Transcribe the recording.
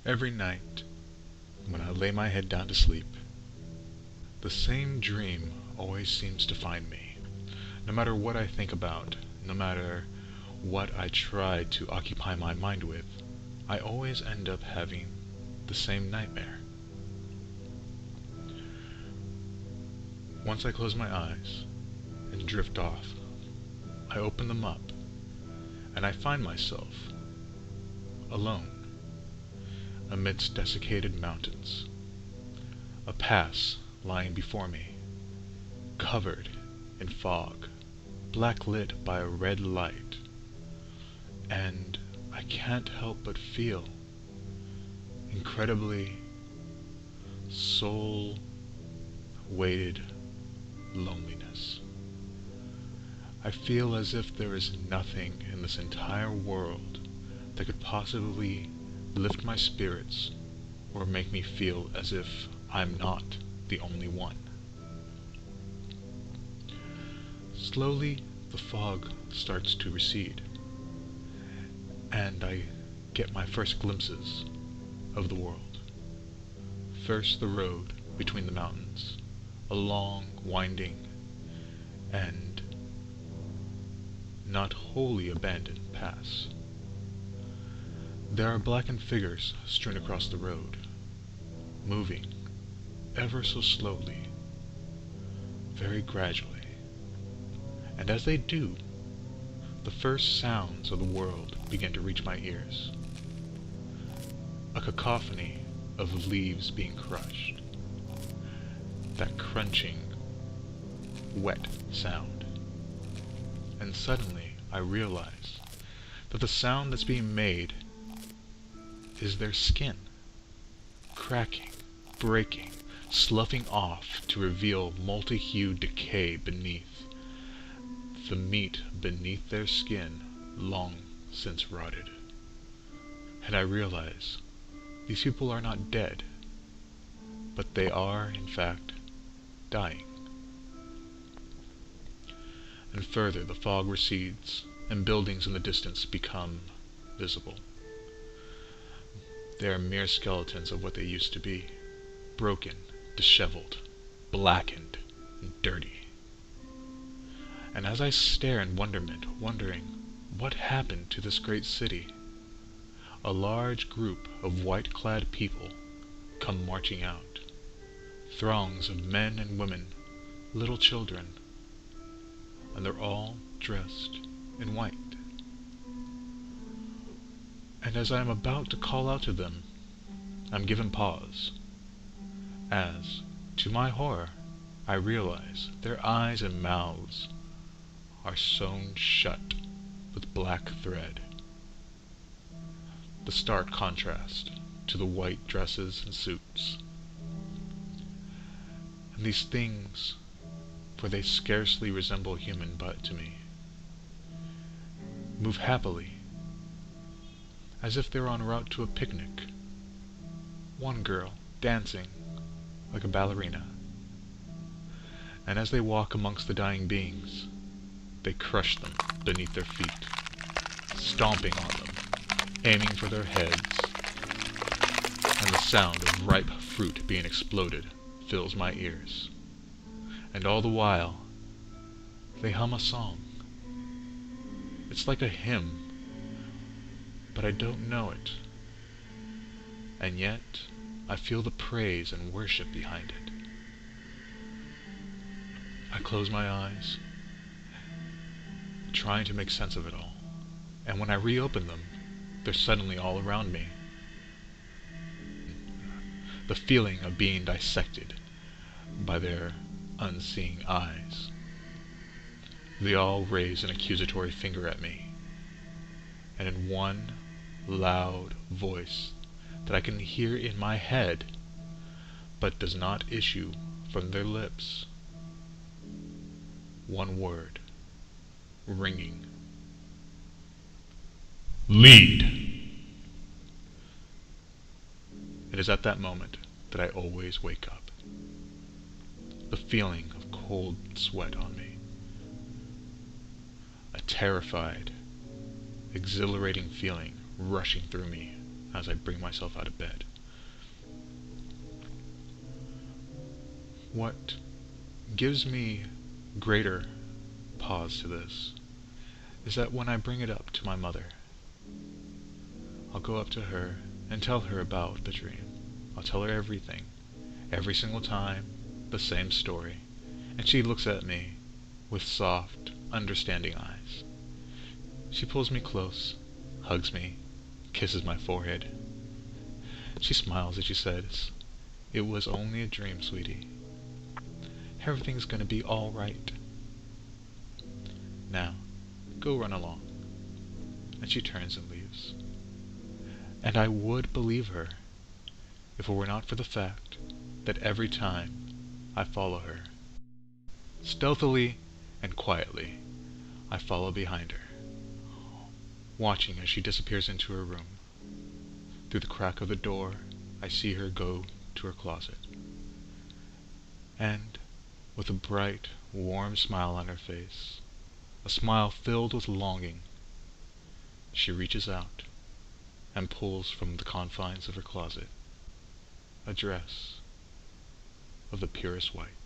Every night, when I lay my head down to sleep, the same dream always seems to find me. No matter what I think about, no matter what I try to occupy my mind with, I always end up having the same nightmare. Once I close my eyes and drift off, I open them up, and I find myself alone amidst desiccated mountains, a pass lying before me, covered in fog, black-lit by a red light, and I can't help but feel incredibly soul-weighted loneliness. I feel as if there is nothing in this entire world that could possibly lift my spirits or make me feel as if I'm not the only one. Slowly, the fog starts to recede, and I get my first glimpses of the world. First, the road between the mountains, a long, winding, and not wholly abandoned pass. There are blackened figures strewn across the road, moving ever so slowly, very gradually. And as they do, the first sounds of the world begin to reach my ears. A cacophony of leaves being crushed. That crunching, wet sound. And suddenly I realize that the sound that's being made is their skin, cracking, breaking, sloughing off to reveal multi-hued decay beneath. The meat beneath their skin long since rotted. And I realize these people are not dead, but they are, in fact, dying. And further, the fog recedes, and buildings in the distance become visible. They are mere skeletons of what they used to be, broken, disheveled, blackened, and dirty. And as I stare in wonderment, wondering what happened to this great city, a large group of white-clad people come marching out. Throngs of men and women, little children, and they're all dressed in white. And as I am about to call out to them, I'm given pause, as, to my horror, I realize their eyes and mouths are sewn shut with black thread. The stark contrast to the white dresses and suits. And these things, for they scarcely resemble human but to me, move happily, as if they were en route to a picnic. One girl dancing like a ballerina. And as they walk amongst the dying beings, they crush them beneath their feet, stomping on them, aiming for their heads, and the sound of ripe fruit being exploded fills my ears. And all the while, they hum a song. It's like a hymn, but I don't know it. And yet, I feel the praise and worship behind it. I close my eyes, trying to make sense of it all, and when I reopen them, they're suddenly all around me. The feeling of being dissected by their unseeing eyes. They all raise an accusatory finger at me, and in one loud voice that I can hear in my head, but does not issue from their lips, one word, ringing: lead! It is at that moment that I always wake up. The feeling of cold sweat on me. A terrified, exhilarating feeling rushing through me as I bring myself out of bed. What gives me greater pause to this is that when I bring it up to my mother, I'll go up to her and tell her about the dream. I'll tell her everything, every single time, the same story, and she looks at me with soft, understanding eyes. She pulls me close, hugs me, kisses my forehead. She smiles as she says, "It was only a dream, sweetie. Everything's gonna be all right. Now, go run along." And she turns and leaves. And I would believe her if it were not for the fact that every time I follow her, stealthily and quietly, I follow behind her, watching as she disappears into her room. Through the crack of the door, I see her go to her closet. And with a bright, warm smile on her face, a smile filled with longing, she reaches out and pulls from the confines of her closet a dress of the purest white.